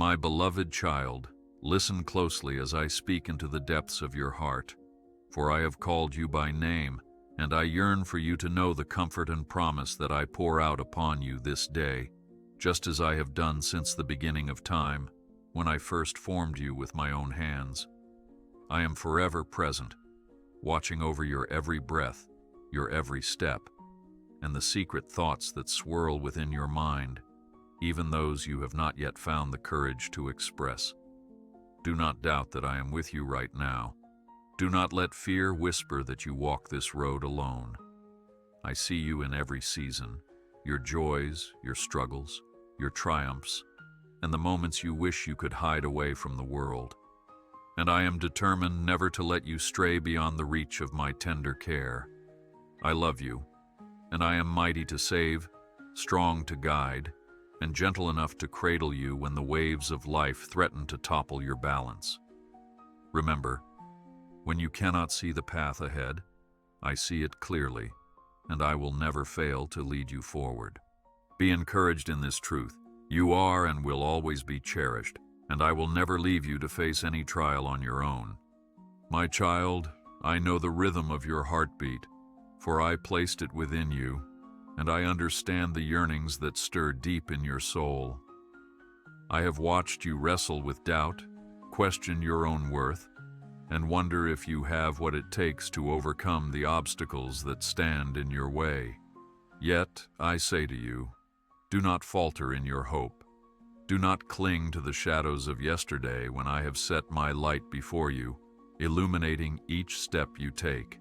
My beloved child, listen closely as I speak into the depths of your heart, for I have called you by name, and I yearn for you to know the comfort and promise that I pour out upon you this day, just as I have done since the beginning of time, when I first formed you with my own hands. I am forever present, watching over your every breath, your every step, and the secret thoughts that swirl within your mind, even those you have not yet found the courage to express. Do not doubt that I am with you right now. Do not let fear whisper that you walk this road alone. I see you in every season, your joys, your struggles, your triumphs, and the moments you wish you could hide away from the world. And I am determined never to let you stray beyond the reach of my tender care. I love you, and I am mighty to save, strong to guide, and gentle enough to cradle you when the waves of life threaten to topple your balance. Remember, when you cannot see the path ahead, I see it clearly, and I will never fail to lead you forward. Be encouraged in this truth. You are and will always be cherished, and I will never leave you to face any trial on your own. My child, I know the rhythm of your heartbeat, for I placed it within you, and I understand the yearnings that stir deep in your soul. I have watched you wrestle with doubt, question your own worth, and wonder if you have what it takes to overcome the obstacles that stand in your way. Yet, I say to you, do not falter in your hope. Do not cling to the shadows of yesterday when I have set my light before you, illuminating each step you take.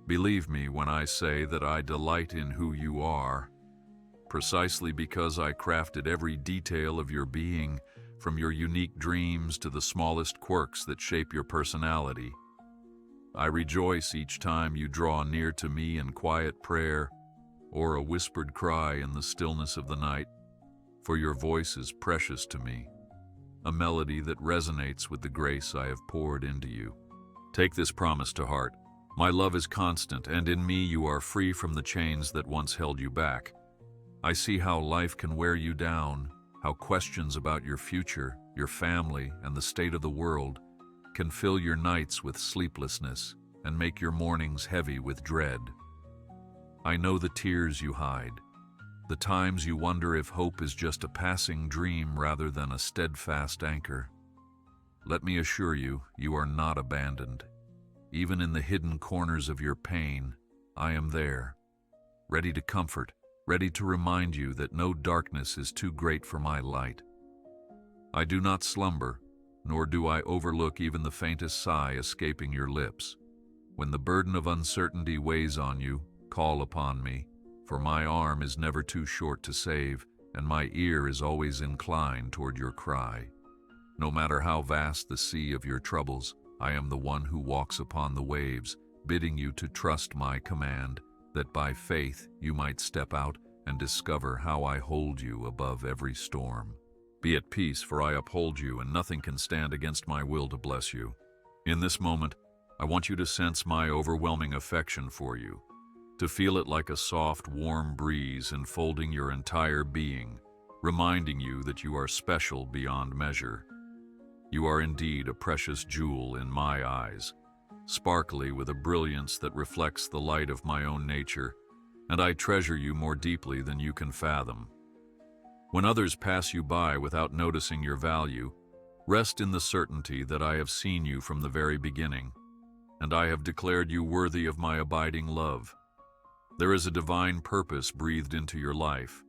Believe me when I say that I delight in who you are, precisely because I crafted every detail of your being, from your unique dreams to the smallest quirks that shape your personality. I rejoice each time you draw near to me in quiet prayer or a whispered cry in the stillness of the night, for your voice is precious to me, a melody that resonates with the grace I have poured into you. Take this promise to heart. My love is constant, and in me you are free from the chains that once held you back. I see how life can wear you down, how questions about your future, your family, and the state of the world can fill your nights with sleeplessness and make your mornings heavy with dread. I know the tears you hide, the times you wonder if hope is just a passing dream rather than a steadfast anchor. Let me assure you, you are not abandoned. Even in the hidden corners of your pain, I am there, ready to comfort, ready to remind you that no darkness is too great for my light. I do not slumber, nor do I overlook even the faintest sigh escaping your lips. When the burden of uncertainty weighs on you, call upon me, for my arm is never too short to save, and my ear is always inclined toward your cry. No matter how vast the sea of your troubles, I am the one who walks upon the waves, bidding you to trust my command, that by faith you might step out and discover how I hold you above every storm. Be at peace, for I uphold you, and nothing can stand against my will to bless you. In this moment, I want you to sense my overwhelming affection for you, to feel it like a soft, warm breeze enfolding your entire being, reminding you that you are special beyond measure. You are indeed a precious jewel in my eyes, sparkly with a brilliance that reflects the light of my own nature, and I treasure you more deeply than you can fathom. When others pass you by without noticing your value, rest in the certainty that I have seen you from the very beginning, and I have declared you worthy of my abiding love. There is a divine purpose breathed into your life,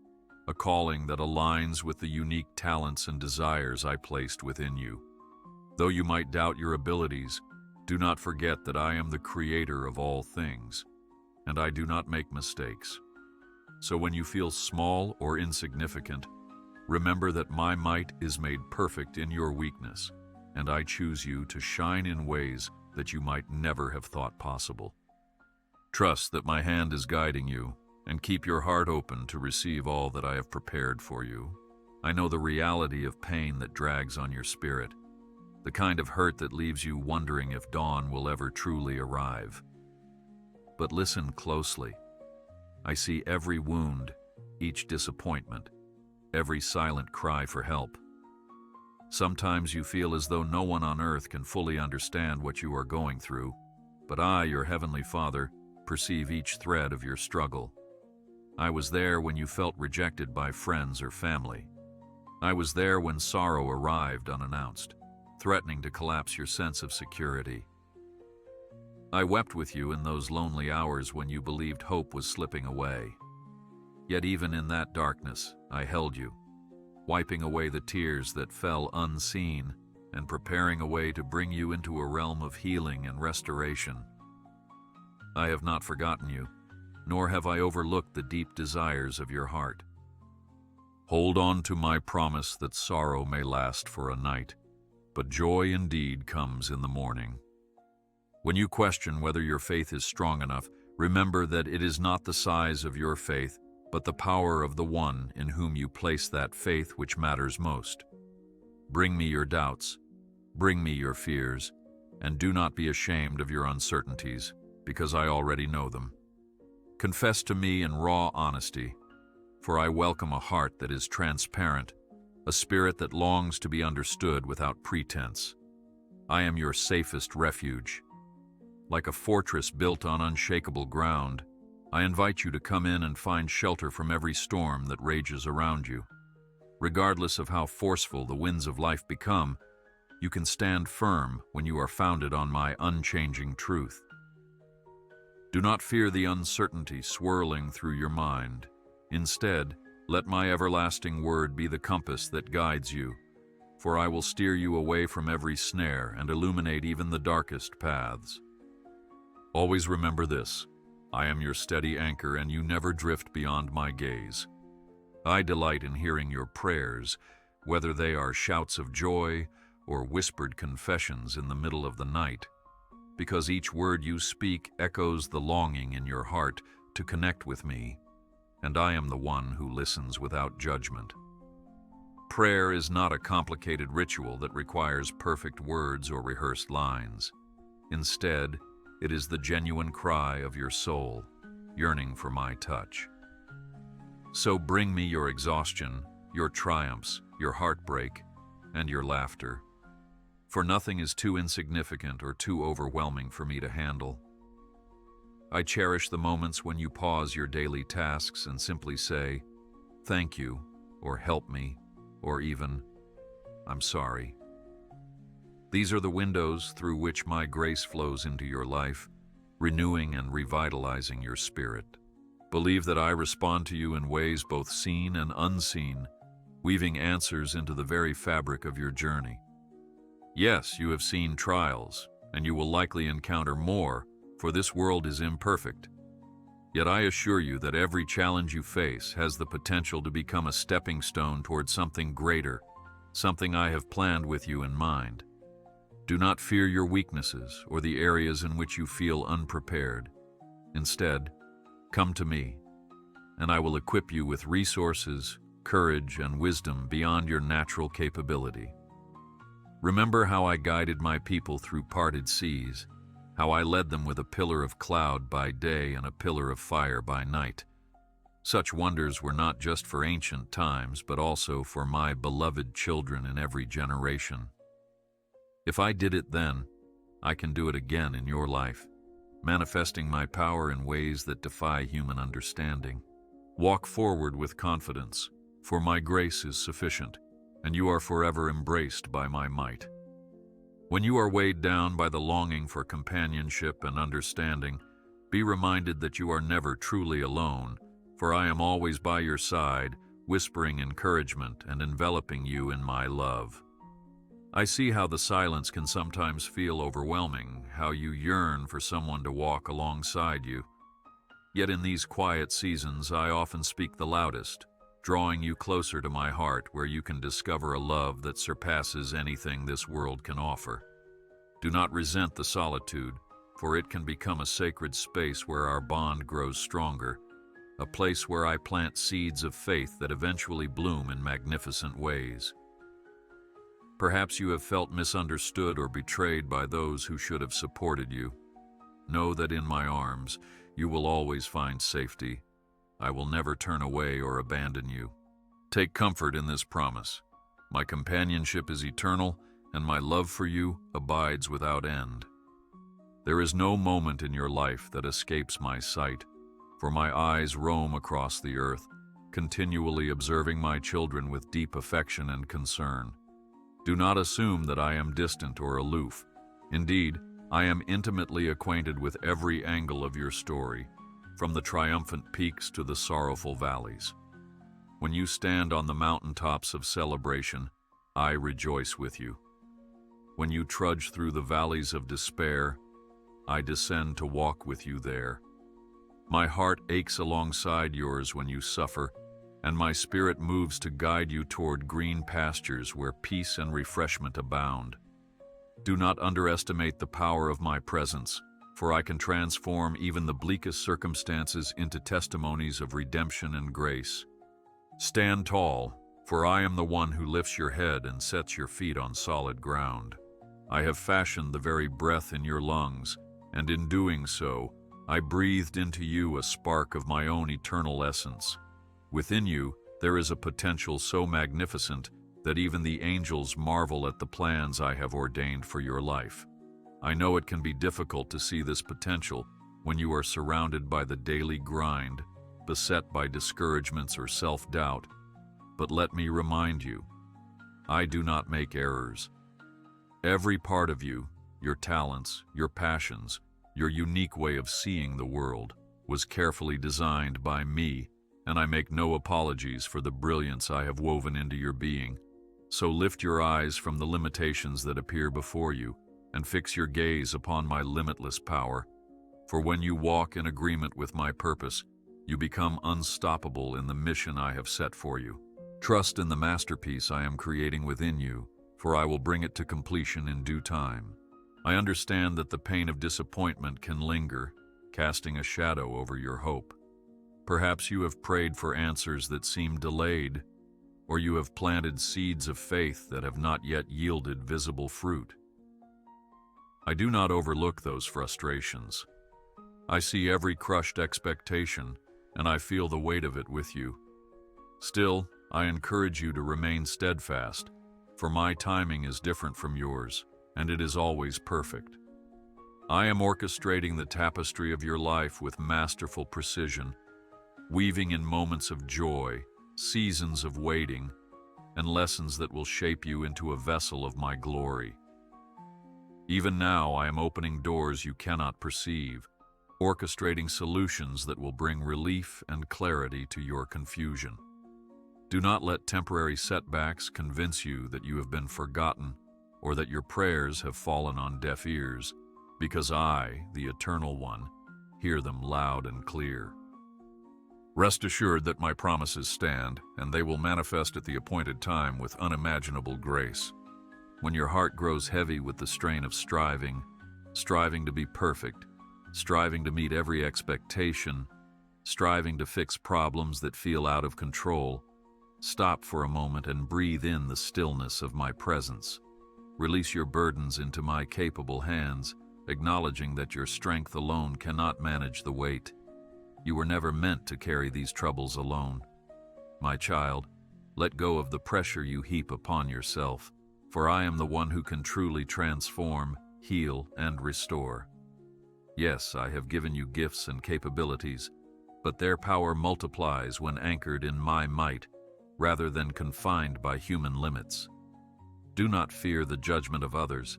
a calling that aligns with the unique talents and desires I placed within you. Though you might doubt your abilities, do not forget that I am the creator of all things, and I do not make mistakes. So when you feel small or insignificant, remember that my might is made perfect in your weakness, and I choose you to shine in ways that you might never have thought possible. Trust that my hand is guiding you, and keep your heart open to receive all that I have prepared for you. I know the reality of pain that drags on your spirit, the kind of hurt that leaves you wondering if dawn will ever truly arrive. But listen closely. I see every wound, each disappointment, every silent cry for help. Sometimes you feel as though no one on earth can fully understand what you are going through, but I, your Heavenly Father, perceive each thread of your struggle. I was there when you felt rejected by friends or family. I was there when sorrow arrived unannounced, threatening to collapse your sense of security. I wept with you in those lonely hours when you believed hope was slipping away. Yet even in that darkness, I held you, wiping away the tears that fell unseen and preparing a way to bring you into a realm of healing and restoration. I have not forgotten you, nor have I overlooked the deep desires of your heart. Hold on to my promise that sorrow may last for a night, but joy indeed comes in the morning. When you question whether your faith is strong enough, remember that it is not the size of your faith, but the power of the one in whom you place that faith which matters most. Bring me your doubts, bring me your fears, and do not be ashamed of your uncertainties, because I already know them. Confess to me in raw honesty, for I welcome a heart that is transparent, a spirit that longs to be understood without pretense. I am your safest refuge. Like a fortress built on unshakable ground, I invite you to come in and find shelter from every storm that rages around you. Regardless of how forceful the winds of life become, you can stand firm when you are founded on my unchanging truth. Do not fear the uncertainty swirling through your mind. Instead, let my everlasting word be the compass that guides you, for I will steer you away from every snare and illuminate even the darkest paths. Always remember this: I am your steady anchor, and you never drift beyond my gaze. I delight in hearing your prayers, whether they are shouts of joy or whispered confessions in the middle of the night, because each word you speak echoes the longing in your heart to connect with me, and I am the one who listens without judgment. Prayer is not a complicated ritual that requires perfect words or rehearsed lines. Instead, it is the genuine cry of your soul, yearning for my touch. So bring me your exhaustion, your triumphs, your heartbreak, and your laughter. For nothing is too insignificant or too overwhelming for me to handle. I cherish the moments when you pause your daily tasks and simply say, "Thank you," or "Help me," or even, "I'm sorry." These are the windows through which my grace flows into your life, renewing and revitalizing your spirit. Believe that I respond to you in ways both seen and unseen, weaving answers into the very fabric of your journey. Yes, you have seen trials, and you will likely encounter more, for this world is imperfect. Yet I assure you that every challenge you face has the potential to become a stepping stone towards something greater, something I have planned with you in mind. Do not fear your weaknesses or the areas in which you feel unprepared. Instead, come to me, and I will equip you with resources, courage, and wisdom beyond your natural capability. Remember how I guided my people through parted seas, how I led them with a pillar of cloud by day and a pillar of fire by night. Such wonders were not just for ancient times, but also for my beloved children in every generation. If I did it then, I can do it again in your life, manifesting my power in ways that defy human understanding. Walk forward with confidence, for my grace is sufficient, and you are forever embraced by my might. When you are weighed down by the longing for companionship and understanding, be reminded that you are never truly alone, for I am always by your side, whispering encouragement and enveloping you in my love. I see how the silence can sometimes feel overwhelming, how you yearn for someone to walk alongside you. Yet in these quiet seasons, I often speak the loudest, drawing you closer to my heart, where you can discover a love that surpasses anything this world can offer. Do not resent the solitude, for it can become a sacred space where our bond grows stronger, a place where I plant seeds of faith that eventually bloom in magnificent ways. Perhaps you have felt misunderstood or betrayed by those who should have supported you. Know that in my arms, you will always find safety. I will never turn away or abandon you. Take comfort in this promise. My companionship is eternal, and my love for you abides without end. There is no moment in your life that escapes my sight, for my eyes roam across the earth, continually observing my children with deep affection and concern. Do not assume that I am distant or aloof. Indeed, I am intimately acquainted with every angle of your story, from the triumphant peaks to the sorrowful valleys. When you stand on the mountaintops of celebration, I rejoice with you. When you trudge through the valleys of despair, I descend to walk with you there. My heart aches alongside yours when you suffer, and my spirit moves to guide you toward green pastures where peace and refreshment abound. Do not underestimate the power of my presence, for I can transform even the bleakest circumstances into testimonies of redemption and grace. Stand tall, for I am the one who lifts your head and sets your feet on solid ground. I have fashioned the very breath in your lungs, and in doing so, I breathed into you a spark of my own eternal essence. Within you, there is a potential so magnificent that even the angels marvel at the plans I have ordained for your life. I know it can be difficult to see this potential when you are surrounded by the daily grind, beset by discouragements or self-doubt, but let me remind you, I do not make errors. Every part of you, your talents, your passions, your unique way of seeing the world, was carefully designed by me, and I make no apologies for the brilliance I have woven into your being. So lift your eyes from the limitations that appear before you and fix your gaze upon my limitless power. For when you walk in agreement with my purpose, you become unstoppable in the mission I have set for you. Trust in the masterpiece I am creating within you, for I will bring it to completion in due time. I understand that the pain of disappointment can linger, casting a shadow over your hope. Perhaps you have prayed for answers that seem delayed, or you have planted seeds of faith that have not yet yielded visible fruit. I do not overlook those frustrations. I see every crushed expectation, and I feel the weight of it with you. Still, I encourage you to remain steadfast, for my timing is different from yours, and it is always perfect. I am orchestrating the tapestry of your life with masterful precision, weaving in moments of joy, seasons of waiting, and lessons that will shape you into a vessel of my glory. Even now, I am opening doors you cannot perceive, orchestrating solutions that will bring relief and clarity to your confusion. Do not let temporary setbacks convince you that you have been forgotten or that your prayers have fallen on deaf ears, because I, the Eternal One, hear them loud and clear. Rest assured that my promises stand, and they will manifest at the appointed time with unimaginable grace. When your heart grows heavy with the strain of striving to be perfect, striving to meet every expectation, striving to fix problems that feel out of control, stop for a moment and breathe in the stillness of my presence. Release your burdens into my capable hands, acknowledging that your strength alone cannot manage the weight. You were never meant to carry these troubles alone. My child, let go of the pressure you heap upon yourself, for I am the one who can truly transform, heal, and restore. Yes, I have given you gifts and capabilities, but their power multiplies when anchored in my might, rather than confined by human limits. Do not fear the judgment of others,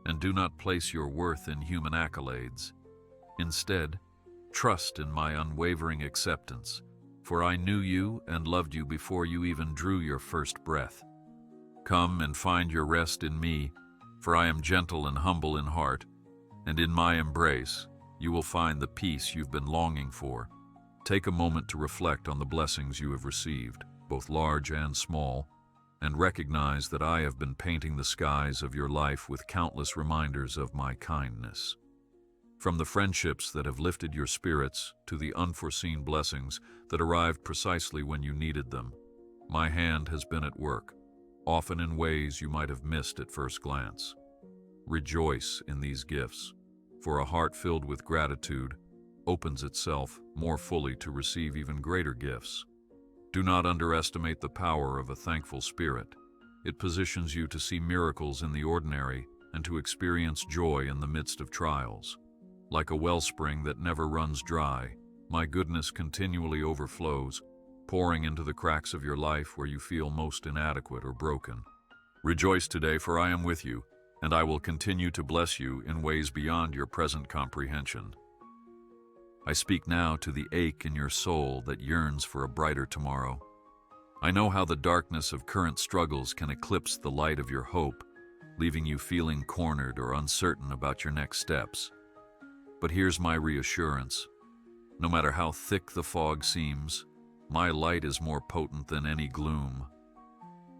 and do not place your worth in human accolades. Instead, trust in my unwavering acceptance, for I knew you and loved you before you even drew your first breath. Come and find your rest in me, for I am gentle and humble in heart, and in my embrace you will find the peace you've been longing for. Take a moment to reflect on the blessings you have received, both large and small, and recognize that I have been painting the skies of your life with countless reminders of my kindness. From the friendships that have lifted your spirits to the unforeseen blessings that arrived precisely when you needed them, my hand has been at work, often in ways you might have missed at first glance. Rejoice in these gifts, for a heart filled with gratitude opens itself more fully to receive even greater gifts. Do not underestimate the power of a thankful spirit. It positions you to see miracles in the ordinary and to experience joy in the midst of trials. Like a wellspring that never runs dry, my goodness continually overflows, pouring into the cracks of your life where you feel most inadequate or broken. Rejoice today, for I am with you, and I will continue to bless you in ways beyond your present comprehension. I speak now to the ache in your soul that yearns for a brighter tomorrow. I know how the darkness of current struggles can eclipse the light of your hope, leaving you feeling cornered or uncertain about your next steps. But here's my reassurance. No matter how thick the fog seems, my light is more potent than any gloom.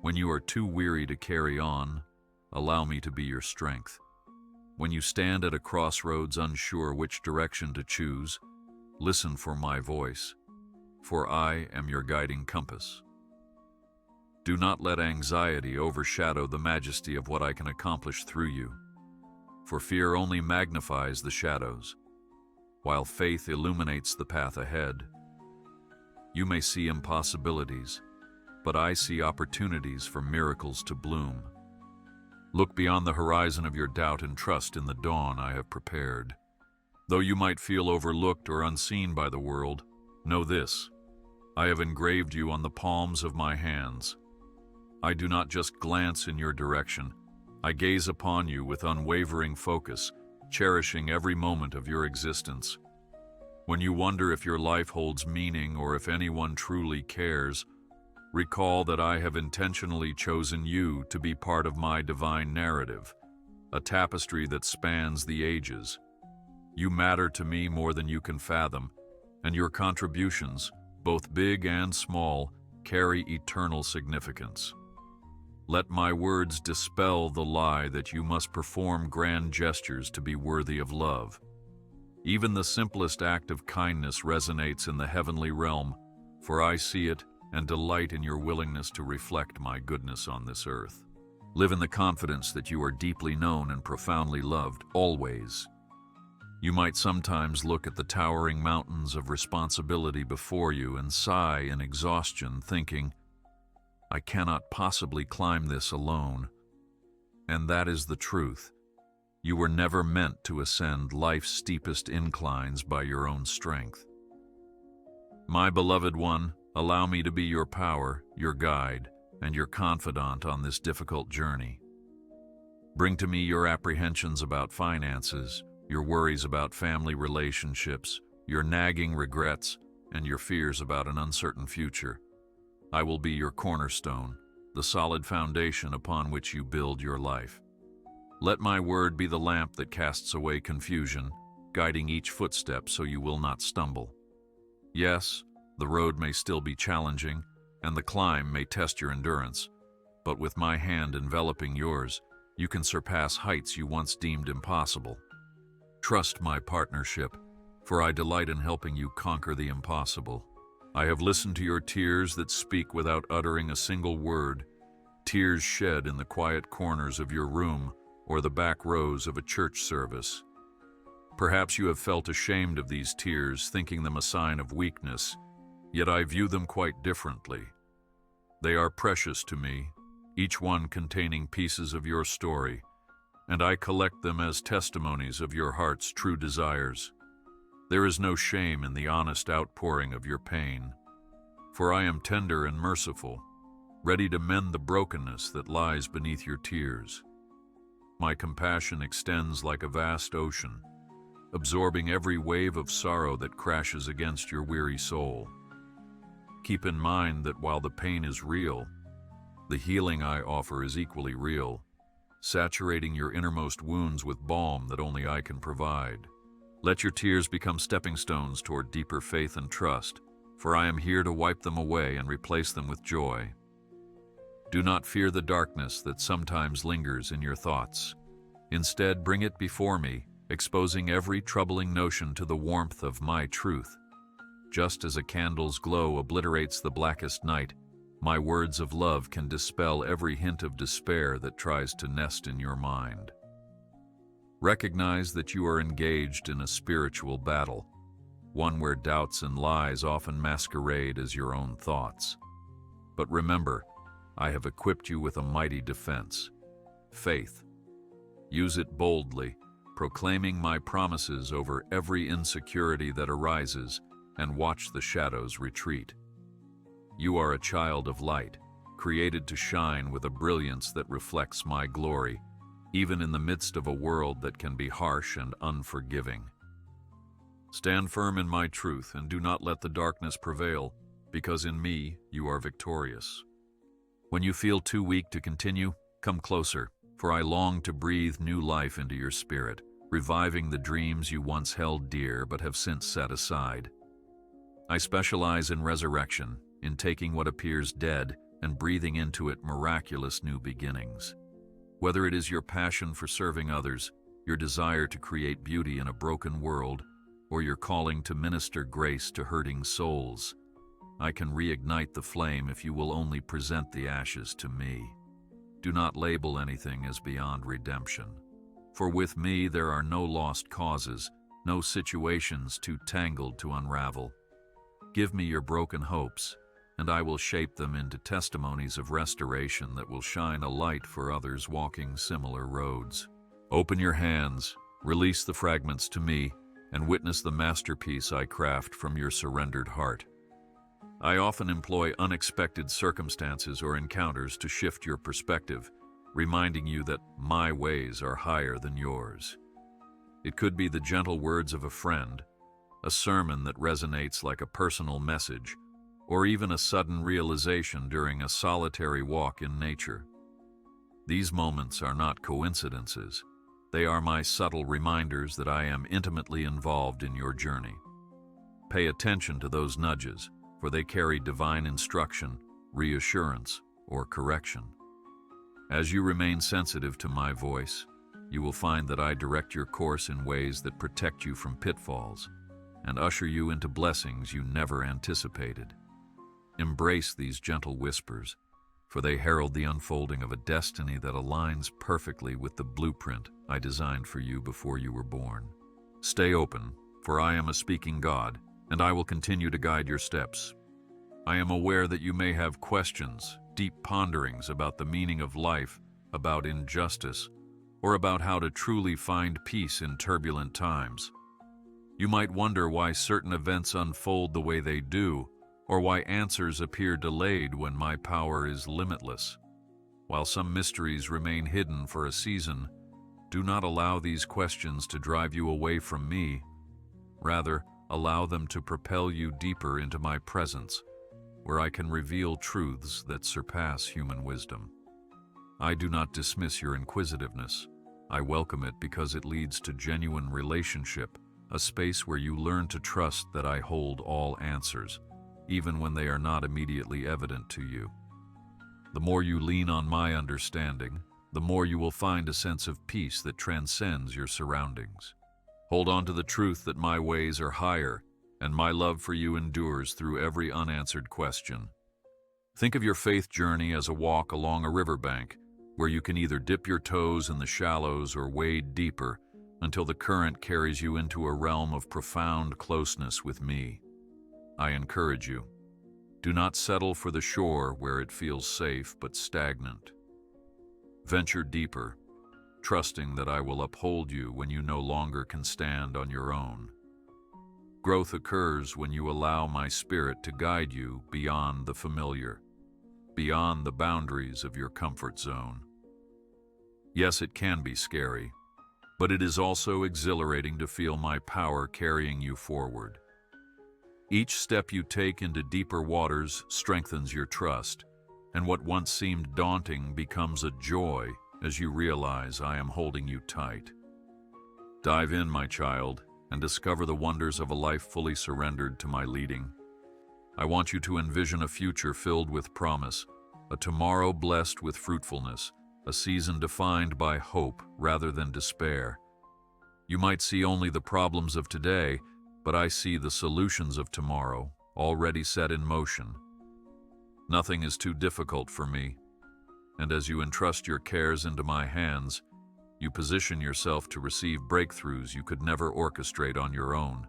When you are too weary to carry on, allow me to be your strength. When you stand at a crossroads unsure which direction to choose, listen for my voice, for I am your guiding compass. Do not let anxiety overshadow the majesty of what I can accomplish through you, for fear only magnifies the shadows, while faith illuminates the path ahead. You may see impossibilities, but I see opportunities for miracles to bloom. Look beyond the horizon of your doubt and trust in the dawn I have prepared. Though you might feel overlooked or unseen by the world, know this: I have engraved you on the palms of my hands. I do not just glance in your direction, I gaze upon you with unwavering focus, cherishing every moment of your existence. When you wonder if your life holds meaning or if anyone truly cares, recall that I have intentionally chosen you to be part of my divine narrative, a tapestry that spans the ages. You matter to me more than you can fathom, and your contributions, both big and small, carry eternal significance. Let my words dispel the lie that you must perform grand gestures to be worthy of love. Even the simplest act of kindness resonates in the heavenly realm, for I see it and delight in your willingness to reflect my goodness on this earth. Live in the confidence that you are deeply known and profoundly loved, always. You might sometimes look at the towering mountains of responsibility before you and sigh in exhaustion, thinking, I cannot possibly climb this alone. And that is the truth. You were never meant to ascend life's steepest inclines by your own strength. My beloved one, allow me to be your power, your guide, and your confidant on this difficult journey. Bring to me your apprehensions about finances, your worries about family relationships, your nagging regrets, and your fears about an uncertain future. I will be your cornerstone, the solid foundation upon which you build your life. Let my word be the lamp that casts away confusion, guiding each footstep so you will not stumble. Yes, the road may still be challenging, and the climb may test your endurance, but with my hand enveloping yours, you can surpass heights you once deemed impossible. Trust my partnership, for I delight in helping you conquer the impossible. I have listened to your tears that speak without uttering a single word, tears shed in the quiet corners of your room or the back rows of a church service. Perhaps you have felt ashamed of these tears, thinking them a sign of weakness, yet I view them quite differently. They are precious to me, each one containing pieces of your story, and I collect them as testimonies of your heart's true desires. There is no shame in the honest outpouring of your pain, for I am tender and merciful, ready to mend the brokenness that lies beneath your tears. My compassion extends like a vast ocean, absorbing every wave of sorrow that crashes against your weary soul. Keep in mind that while the pain is real, the healing I offer is equally real, saturating your innermost wounds with balm that only I can provide. Let your tears become stepping stones toward deeper faith and trust, for I am here to wipe them away and replace them with joy. Do not fear the darkness that sometimes lingers in your thoughts. Instead, bring it before me, exposing every troubling notion to the warmth of my truth. Just as a candle's glow obliterates the blackest night, my words of love can dispel every hint of despair that tries to nest in your mind. Recognize that you are engaged in a spiritual battle, one where doubts and lies often masquerade as your own thoughts. But remember, I have equipped you with a mighty defense, faith. Use it boldly, proclaiming my promises over every insecurity that arises, and watch the shadows retreat. You are a child of light, created to shine with a brilliance that reflects my glory, even in the midst of a world that can be harsh and unforgiving. Stand firm in my truth and do not let the darkness prevail, because in me you are victorious. When you feel too weak to continue, come closer, for I long to breathe new life into your spirit, reviving the dreams you once held dear but have since set aside. I specialize in resurrection, in taking what appears dead and breathing into it miraculous new beginnings. Whether it is your passion for serving others, your desire to create beauty in a broken world, or your calling to minister grace to hurting souls, I can reignite the flame if you will only present the ashes to me. Do not label anything as beyond redemption. For with me there are no lost causes, no situations too tangled to unravel. Give me your broken hopes, and I will shape them into testimonies of restoration that will shine a light for others walking similar roads. Open your hands, release the fragments to me, and witness the masterpiece I craft from your surrendered heart. I often employ unexpected circumstances or encounters to shift your perspective, reminding you that my ways are higher than yours. It could be the gentle words of a friend, a sermon that resonates like a personal message, or even a sudden realization during a solitary walk in nature. These moments are not coincidences. They are my subtle reminders that I am intimately involved in your journey. Pay attention to those nudges, for they carry divine instruction, reassurance, or correction. As you remain sensitive to my voice, you will find that I direct your course in ways that protect you from pitfalls and usher you into blessings you never anticipated. Embrace these gentle whispers, for they herald the unfolding of a destiny that aligns perfectly with the blueprint I designed for you before you were born. Stay open, for I am a speaking God, and I will continue to guide your steps. I am aware that you may have questions, deep ponderings about the meaning of life, about injustice, or about how to truly find peace in turbulent times. You might wonder why certain events unfold the way they do, or why answers appear delayed when my power is limitless. While some mysteries remain hidden for a season, do not allow these questions to drive you away from me. Rather, allow them to propel you deeper into my presence, where I can reveal truths that surpass human wisdom. I do not dismiss your inquisitiveness. I welcome it because it leads to genuine relationship, a space where you learn to trust that I hold all answers, even when they are not immediately evident to you. The more you lean on my understanding, the more you will find a sense of peace that transcends your surroundings. Hold on to the truth that my ways are higher, and my love for you endures through every unanswered question. Think of your faith journey as a walk along a riverbank, where you can either dip your toes in the shallows or wade deeper until the current carries you into a realm of profound closeness with me. I encourage you, do not settle for the shore where it feels safe but stagnant. Venture deeper, trusting that I will uphold you when you no longer can stand on your own. Growth occurs when you allow my spirit to guide you beyond the familiar, beyond the boundaries of your comfort zone. Yes, it can be scary, but it is also exhilarating to feel my power carrying you forward. Each step you take into deeper waters strengthens your trust, and what once seemed daunting becomes a joy as you realize I am holding you tight. Dive in, my child, and discover the wonders of a life fully surrendered to my leading. I want you to envision a future filled with promise, a tomorrow blessed with fruitfulness, a season defined by hope rather than despair. You might see only the problems of today, but I see the solutions of tomorrow already set in motion. Nothing is too difficult for me, and as you entrust your cares into my hands, you position yourself to receive breakthroughs you could never orchestrate on your own.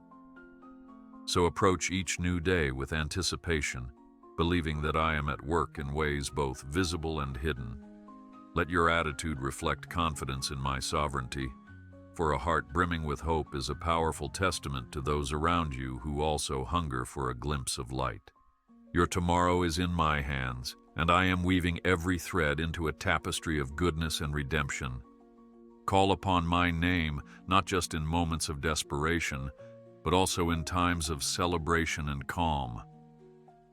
So approach each new day with anticipation, believing that I am at work in ways both visible and hidden. Let your attitude reflect confidence in my sovereignty, for a heart brimming with hope is a powerful testament to those around you who also hunger for a glimpse of light. Your tomorrow is in my hands, and I am weaving every thread into a tapestry of goodness and redemption. Call upon my name, not just in moments of desperation, but also in times of celebration and calm.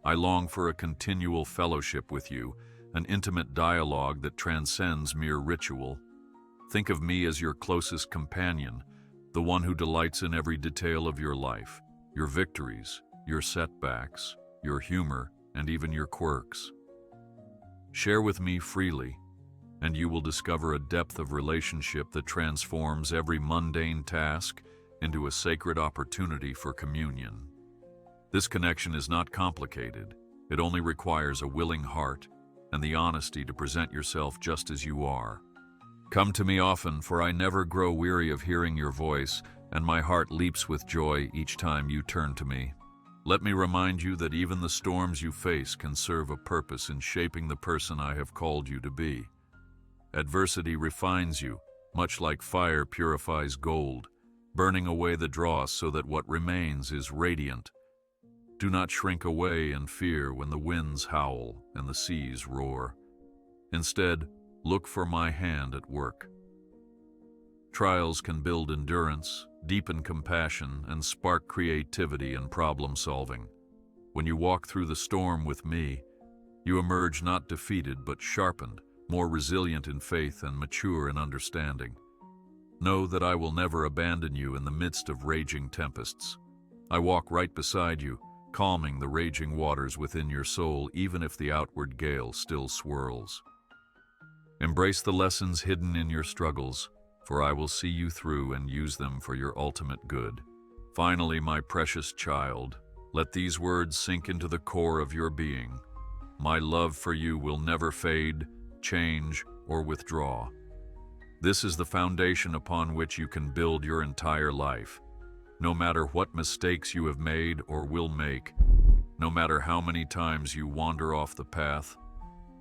I long for a continual fellowship with you, an intimate dialogue that transcends mere ritual. Think of me as your closest companion, the one who delights in every detail of your life, your victories, your setbacks, your humor, and even your quirks. Share with me freely, and you will discover a depth of relationship that transforms every mundane task into a sacred opportunity for communion. This connection is not complicated. It only requires a willing heart and the honesty to present yourself just as you are. Come to me often, for I never grow weary of hearing your voice, and my heart leaps with joy each time you turn to me. Let me remind you that even the storms you face can serve a purpose in shaping the person I have called you to be. Adversity refines you, much like fire purifies gold, burning away the dross so that what remains is radiant. Do not shrink away in fear when the winds howl and the seas roar. Instead, look for my hand at work. Trials can build endurance, deepen compassion, and spark creativity and problem-solving. When you walk through the storm with me, you emerge not defeated but sharpened, more resilient in faith and mature in understanding. Know that I will never abandon you in the midst of raging tempests. I walk right beside you, calming the raging waters within your soul even if the outward gale still swirls. Embrace the lessons hidden in your struggles, for I will see you through and use them for your ultimate good. Finally, my precious child, let these words sink into the core of your being. My love for you will never fade, change, or withdraw. This is the foundation upon which you can build your entire life. No matter what mistakes you have made or will make, no matter how many times you wander off the path,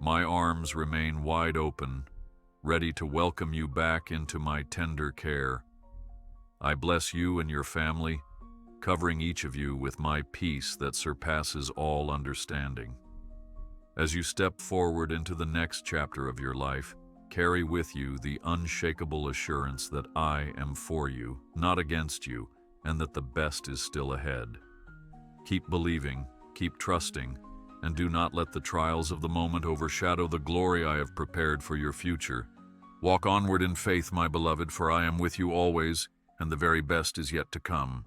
my arms remain wide open, ready to welcome you back into my tender care. I bless you and your family, covering each of you with my peace that surpasses all understanding. As you step forward into the next chapter of your life, carry with you the unshakable assurance that I am for you, not against you, and that the best is still ahead. Keep believing, keep trusting, and do not let the trials of the moment overshadow the glory I have prepared for your future. Walk onward in faith, my beloved, for I am with you always, and the very best is yet to come.